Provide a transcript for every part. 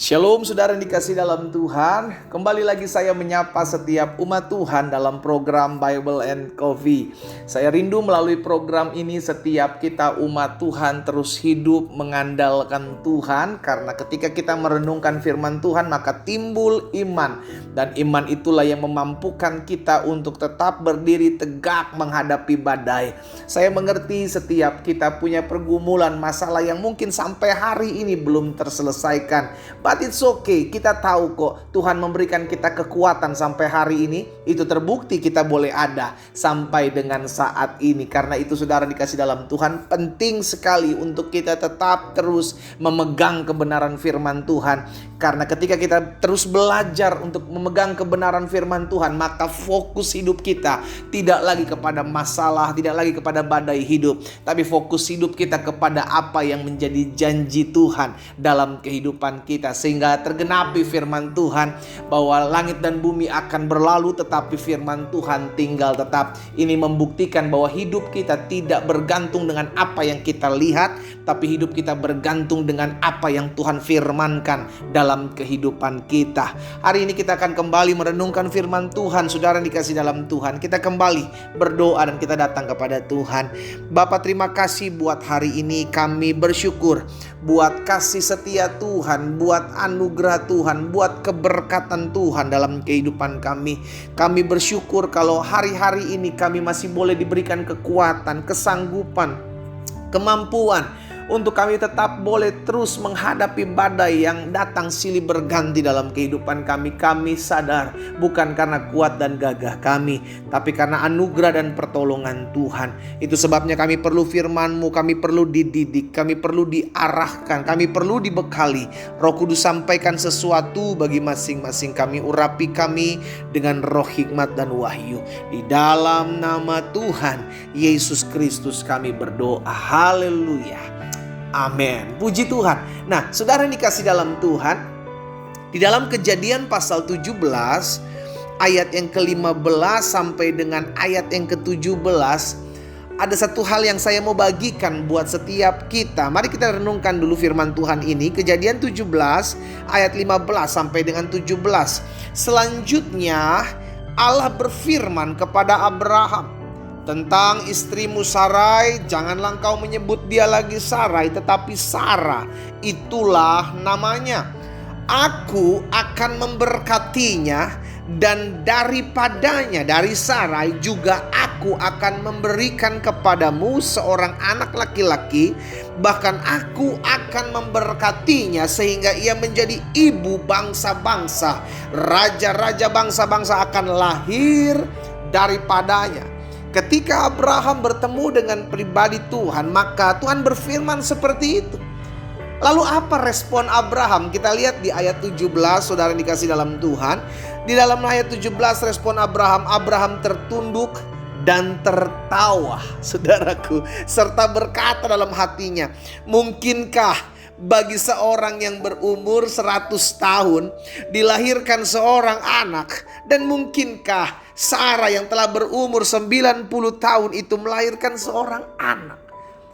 Shalom saudara yang dikasih dalam Tuhan. Kembali lagi saya menyapa setiap umat Tuhan dalam program Bible and Coffee. Saya rindu melalui program ini setiap kita umat Tuhan terus hidup mengandalkan Tuhan. Karena ketika kita merenungkan firman Tuhan maka timbul iman. Dan iman itulah yang memampukan kita untuk tetap berdiri tegak menghadapi badai. Saya mengerti setiap kita punya pergumulan masalah yang mungkin sampai hari ini belum terselesaikan. But it's okay, kita tahu kok Tuhan memberikan kita kekuatan sampai hari ini. Itu terbukti kita boleh ada sampai dengan saat ini. Karena itu saudara dikasih dalam Tuhan, penting sekali untuk kita tetap terus memegang kebenaran firman Tuhan. Karena ketika kita terus belajar untuk memegang kebenaran firman Tuhan, maka fokus hidup kita tidak lagi kepada masalah, tidak lagi kepada badai hidup, tapi fokus hidup kita kepada apa yang menjadi janji Tuhan dalam kehidupan kita. Sehingga tergenapi firman Tuhan bahwa langit dan bumi akan berlalu tetapi firman Tuhan tinggal tetap. Ini membuktikan bahwa hidup kita tidak bergantung dengan apa yang kita lihat, tapi hidup kita bergantung dengan apa yang Tuhan firmankan dalam kehidupan kita. Hari ini kita akan kembali merenungkan firman Tuhan. Saudara yang dikasih dalam Tuhan, kita kembali berdoa dan kita datang kepada Tuhan. Bapa, terima kasih buat hari ini. Kami bersyukur buat kasih setia Tuhan, buat anugerah Tuhan, buat keberkatan Tuhan dalam kehidupan kami. Kami bersyukur kalau hari-hari ini kami masih boleh diberikan kekuatan, kesanggupan, kemampuan untuk kami tetap boleh terus menghadapi badai yang datang silih berganti dalam kehidupan kami. Kami sadar bukan karena kuat dan gagah kami, tapi karena anugerah dan pertolongan Tuhan. Itu sebabnya kami perlu firman-Mu, kami perlu dididik, kami perlu diarahkan, kami perlu dibekali. Roh Kudus sampaikan sesuatu bagi masing-masing kami, urapi kami dengan roh hikmat dan wahyu. Di dalam nama Tuhan Yesus Kristus kami berdoa. Haleluya. Amin. Puji Tuhan. Nah, saudara yang dikasih dalam Tuhan, di dalam Kejadian pasal 17 ayat yang ke-15 sampai dengan ayat yang ke-17, ada satu hal yang saya mau bagikan buat setiap kita. Mari kita renungkan dulu firman Tuhan ini. Kejadian 17 ayat 15 sampai dengan 17. Selanjutnya Allah berfirman kepada Abraham tentang istrimu Sarai, janganlah engkau menyebut dia lagi Sarai, tetapi Sarah, itulah namanya. Aku akan memberkatinya, dan daripadanya, dari Sarai juga aku akan memberikan kepadamu seorang anak laki-laki. Bahkan aku akan memberkatinya sehingga ia menjadi ibu bangsa-bangsa. Raja-raja bangsa-bangsa akan lahir daripadanya. Ketika Abraham bertemu dengan pribadi Tuhan, maka Tuhan berfirman seperti itu. Lalu apa respon Abraham? Kita lihat di ayat 17, saudara yang dikasih dalam Tuhan. Di dalam ayat 17 respon Abraham, Abraham tertunduk dan tertawa, saudaraku, serta berkata dalam hatinya, mungkinkah bagi seorang yang berumur 100 tahun dilahirkan seorang anak? Dan mungkinkah Sarah yang telah berumur 90 tahun itu melahirkan seorang anak?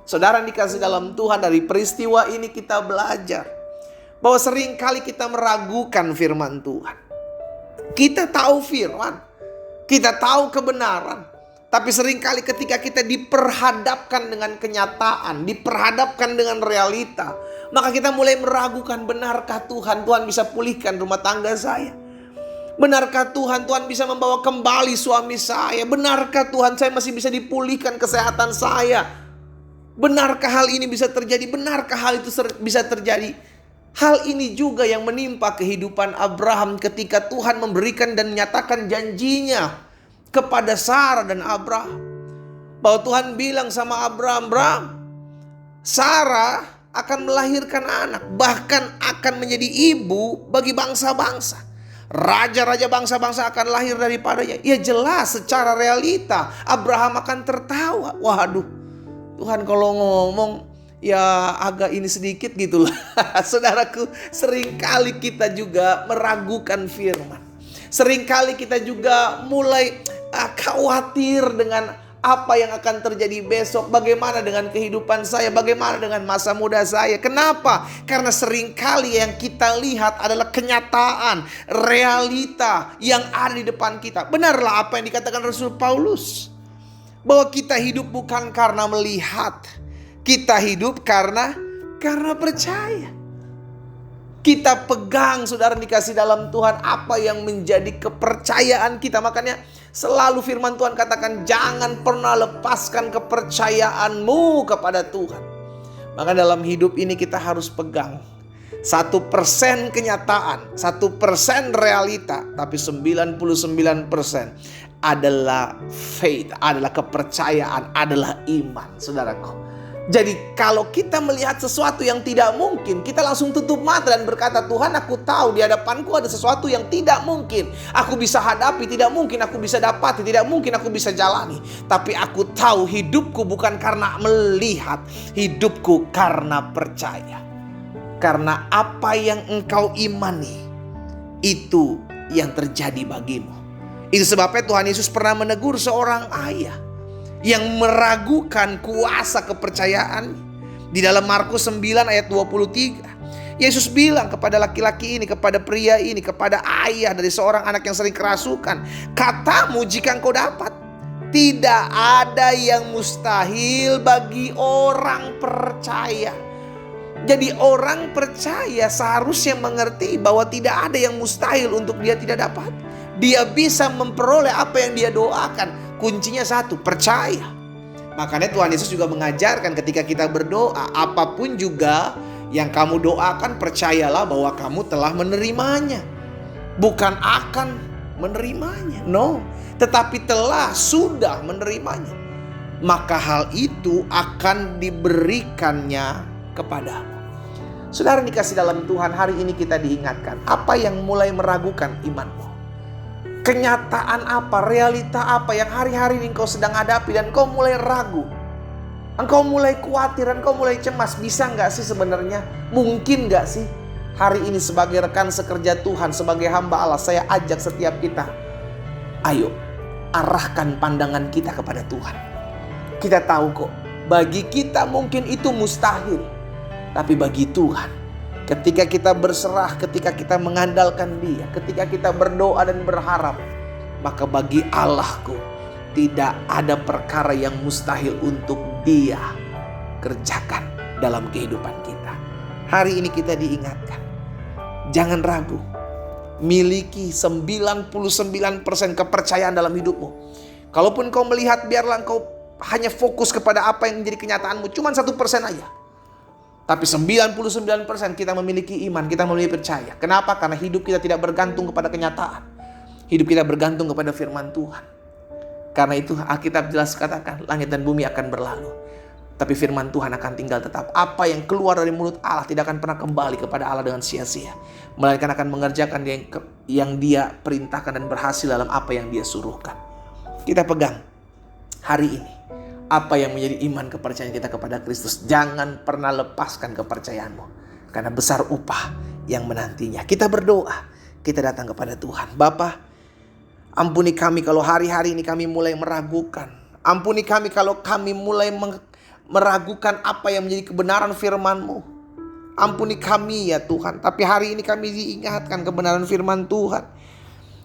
Saudara yang dikasih dalam Tuhan, dari peristiwa ini kita belajar bahwa seringkali kita meragukan firman Tuhan. Kita tahu firman, kita tahu kebenaran, tapi seringkali ketika kita diperhadapkan dengan kenyataan, diperhadapkan dengan realita, maka kita mulai meragukan, benarkah Tuhan bisa pulihkan rumah tangga saya? Benarkah Tuhan bisa membawa kembali suami saya? Benarkah Tuhan saya masih bisa dipulihkan kesehatan saya? Benarkah hal ini bisa terjadi? Benarkah hal itu bisa terjadi? Hal ini juga yang menimpa kehidupan Abraham ketika Tuhan memberikan dan menyatakan janjinya kepada Sarah dan Abraham. Bahwa Tuhan bilang sama Abraham, Sarah akan melahirkan anak, bahkan akan menjadi ibu bagi bangsa-bangsa. Raja-raja bangsa-bangsa akan lahir daripadanya. Ya jelas secara realita Abraham akan tertawa. Waduh, Tuhan kalau ngomong ya agak ini sedikit gitu lah. Saudaraku, seringkali kita juga meragukan firman. Seringkali kita juga mulai khawatir dengan Apa yang akan terjadi besok? Bagaimana dengan kehidupan saya? Bagaimana dengan masa muda saya? Kenapa? Karena seringkali yang kita lihat adalah kenyataan, realita yang ada di depan kita. Benarlah apa yang dikatakan Rasul Paulus, bahwa kita hidup bukan karena melihat, kita hidup karena percaya. Kita pegang, saudara dikasih dalam Tuhan, apa yang menjadi kepercayaan kita. Makanya selalu firman Tuhan katakan, jangan pernah lepaskan kepercayaanmu kepada Tuhan. Maka dalam hidup ini kita harus pegang 1% kenyataan, 1% realita, tapi 99% adalah faith, adalah kepercayaan, adalah iman, saudaraku. Jadi kalau kita melihat sesuatu yang tidak mungkin, kita langsung tutup mata dan berkata, Tuhan, aku tahu di hadapanku ada sesuatu yang tidak mungkin aku bisa hadapi, tidak mungkin aku bisa dapati, tidak mungkin aku bisa jalani. Tapi aku tahu hidupku bukan karena melihat, hidupku karena percaya. Karena apa yang engkau imani, itu yang terjadi bagimu. Itu sebabnya Tuhan Yesus pernah menegur seorang ayah yang meragukan kuasa kepercayaan. Di dalam Markus 9 ayat 23, Yesus bilang kepada laki-laki ini, kepada pria ini, kepada ayah dari seorang anak yang sering kerasukan, katamu jika engkau dapat. Tidak ada yang mustahil bagi orang percaya. Jadi orang percaya seharusnya mengerti bahwa tidak ada yang mustahil untuk dia tidak dapat. Dia bisa memperoleh apa yang dia doakan. Kuncinya satu, percaya. Makanya Tuhan Yesus juga mengajarkan ketika kita berdoa, apapun juga yang kamu doakan, percayalah bahwa kamu telah menerimanya. Bukan akan menerimanya, no, tetapi sudah menerimanya. Maka hal itu akan diberikannya kepadamu. Saudara dikasih dalam Tuhan, hari ini kita diingatkan, apa yang mulai meragukan imanmu? Kenyataan apa, realita apa yang hari-hari ini engkau sedang hadapi dan engkau mulai ragu, engkau mulai khawatir, engkau mulai cemas. Bisa gak sih sebenarnya? Mungkin gak sih? Hari ini sebagai rekan sekerja Tuhan, sebagai hamba Allah, saya ajak setiap kita, ayo arahkan pandangan kita kepada Tuhan. Kita tahu kok, bagi kita mungkin itu mustahil, tapi bagi Tuhan, ketika kita berserah, ketika kita mengandalkan Dia, ketika kita berdoa dan berharap, maka bagi Allahku tidak ada perkara yang mustahil untuk Dia kerjakan dalam kehidupan kita. Hari ini kita diingatkan, jangan ragu. Miliki 99% kepercayaan dalam hidupmu. Kalaupun kau melihat, biarlah kau hanya fokus kepada apa yang menjadi kenyataanmu, cuma 1% aja. Tapi 99% kita memiliki iman, kita memiliki percaya. Kenapa? Karena hidup kita tidak bergantung kepada kenyataan. Hidup kita bergantung kepada firman Tuhan. Karena itu Alkitab jelas katakan, langit dan bumi akan berlalu, tapi firman Tuhan akan tinggal tetap. Apa yang keluar dari mulut Allah tidak akan pernah kembali kepada Allah dengan sia-sia, melainkan akan mengerjakan yang Dia perintahkan dan berhasil dalam apa yang Dia suruhkan. Kita pegang hari ini apa yang menjadi iman kepercayaan kita kepada Kristus. Jangan pernah lepaskan kepercayaanmu, karena besar upah yang menantinya. Kita berdoa, kita datang kepada Tuhan. Bapa, ampuni kami kalau hari-hari ini kami mulai meragukan. Ampuni kami kalau kami mulai meragukan apa yang menjadi kebenaran firman-Mu. Ampuni kami ya Tuhan. Tapi hari ini kami diingatkan kebenaran firman Tuhan.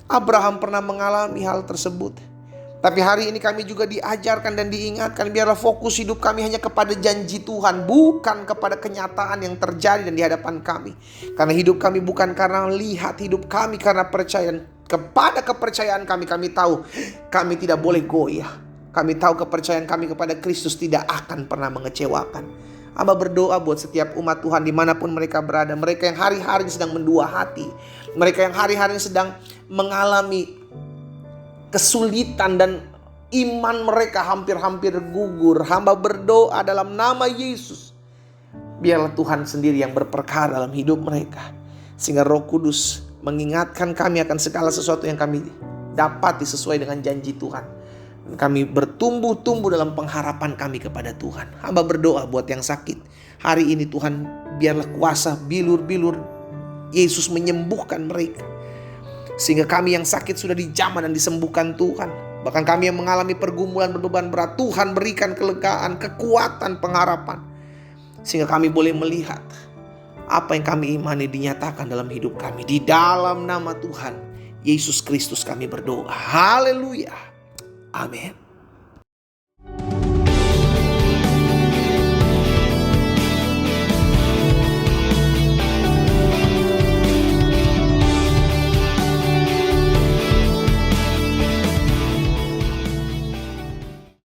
Abraham pernah mengalami hal tersebut. Tapi hari ini kami juga diajarkan dan diingatkan, biarlah fokus hidup kami hanya kepada janji Tuhan, bukan kepada kenyataan yang terjadi dan di hadapan kami. Karena hidup kami bukan karena lihat, hidup kami karena percaya. Dan kepada kepercayaan kami tahu kami tidak boleh goyah. Kami tahu kepercayaan kami kepada Kristus tidak akan pernah mengecewakan. Hamba berdoa buat setiap umat Tuhan dimanapun mereka berada. Mereka yang hari-hari sedang mendua hati, mereka yang hari-hari sedang mengalami kesulitan dan iman mereka hampir-hampir gugur. Hamba berdoa dalam nama Yesus, biarlah Tuhan sendiri yang berperkara dalam hidup mereka, sehingga Roh Kudus mengingatkan kami akan segala sesuatu yang kami dapati sesuai dengan janji Tuhan. Kami bertumbuh-tumbuh dalam pengharapan kami kepada Tuhan. Hamba berdoa buat yang sakit hari ini, Tuhan biarlah kuasa bilur-bilur Yesus menyembuhkan mereka, sehingga kami yang sakit sudah dijamah dan disembuhkan Tuhan. Bahkan kami yang mengalami pergumulan berbeban berat, Tuhan berikan kelegaan, kekuatan, pengharapan. Sehingga kami boleh melihat apa yang kami imani dinyatakan dalam hidup kami. Di dalam nama Tuhan Yesus Kristus kami berdoa. Haleluya. Amin.